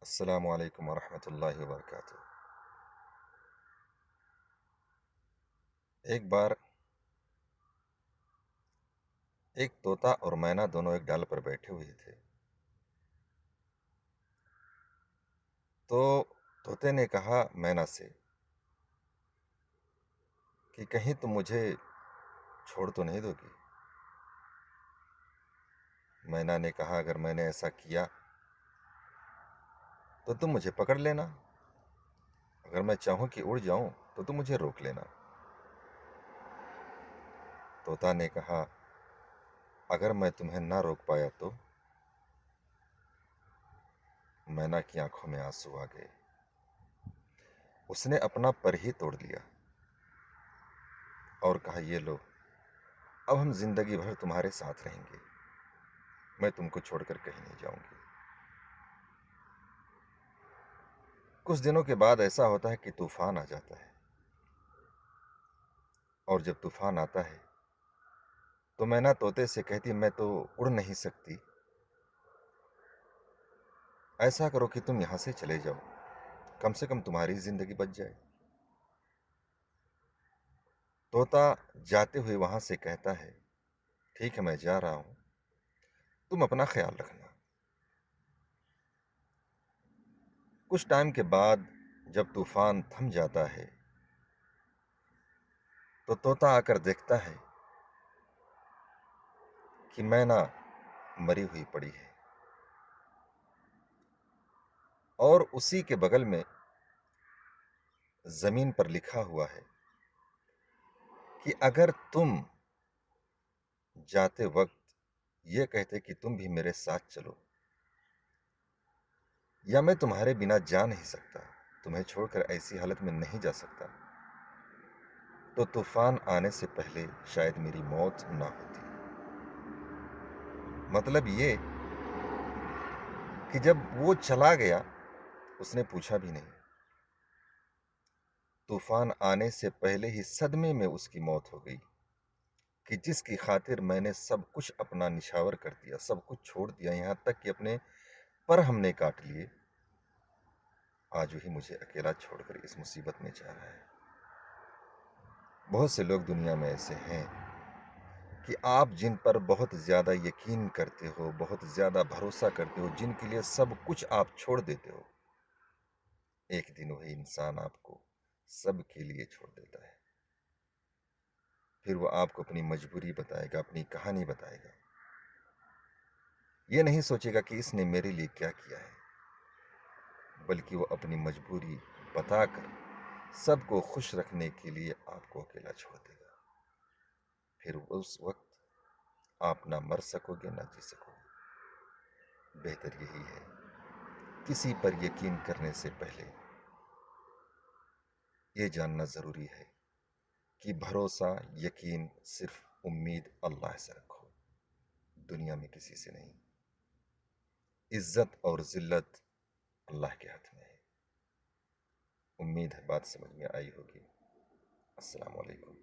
अस्सलामु अलैकुम वरहमतुल्लाहि वबरकातुहू। एक बार एक तोता और मैना दोनों एक डाल पर बैठे हुए थे। तो तोते ने कहा मैना से कि कहीं तुम मुझे छोड़ तो नहीं दोगी। मैना ने कहा अगर मैंने ऐसा किया तो तुम मुझे पकड़ लेना, अगर मैं चाहूं कि उड़ जाऊं तो तुम मुझे रोक लेना। तोता ने कहा अगर मैं तुम्हें ना रोक पाया तो। मैना की आंखों में आंसू आ गए। उसने अपना पर ही तोड़ लिया और कहा ये लो, अब हम जिंदगी भर तुम्हारे साथ रहेंगे, मैं तुमको छोड़कर कहीं नहीं जाऊंगी। कुछ दिनों के बाद ऐसा होता है कि तूफान आ जाता है, और जब तूफान आता है तो मैना तोते से कहती मैं तो उड़ नहीं सकती, ऐसा करो कि तुम यहां से चले जाओ, कम से कम तुम्हारी जिंदगी बच जाए। तोता जाते हुए वहां से कहता है ठीक है मैं जा रहा हूं, तुम अपना ख्याल रखना। कुछ टाइम के बाद जब तूफान थम जाता है तो तोता आकर देखता है कि मैना मरी हुई पड़ी है, और उसी के बगल में जमीन पर लिखा हुआ है कि अगर तुम जाते वक्त ये कहते कि तुम भी मेरे साथ चलो, या मैं तुम्हारे बिना जा नहीं सकता, तुम्हें छोड़कर ऐसी हालत में नहीं जा सकता, तो तूफान आने से पहले शायद मेरी मौत ना होती। मतलब ये कि जब वो चला गया उसने पूछा भी नहीं, तूफान आने से पहले ही सदमे में उसकी मौत हो गई कि जिसकी खातिर मैंने सब कुछ अपना निछावर कर दिया, सब कुछ छोड़ दिया, यहां तक कि अपने पर हमने काट लिए, आज वही मुझे अकेला छोड़कर इस मुसीबत में जा रहा है। बहुत से लोग दुनिया में ऐसे हैं कि आप जिन पर बहुत ज़्यादा यकीन करते हो, बहुत ज़्यादा भरोसा करते हो, जिनके लिए सब कुछ आप छोड़ देते हो, एक दिन वही इंसान आपको सब के लिए छोड़ देता है। फिर वो आपको अपनी मजबूरी बताएगा, अपनी कहानी बताएगा, ये नहीं सोचेगा कि इसने मेरे लिए क्या किया है, बल्कि वो अपनी मजबूरी बताकर सबको खुश रखने के लिए आपको अकेला छोड़ देगा। फिर उस वक्त आप ना मर सकोगे ना जी सकोगे। बेहतर यही है किसी पर यकीन करने से पहले ये जानना जरूरी है कि भरोसा यकीन सिर्फ उम्मीद अल्लाह से रखो, दुनिया में किसी से नहीं। इज्जत और जिल्लत अल्लाह के हाथ में है। उम्मीद है बात समझ में आई होगी। अस्सलाम वालेकुम।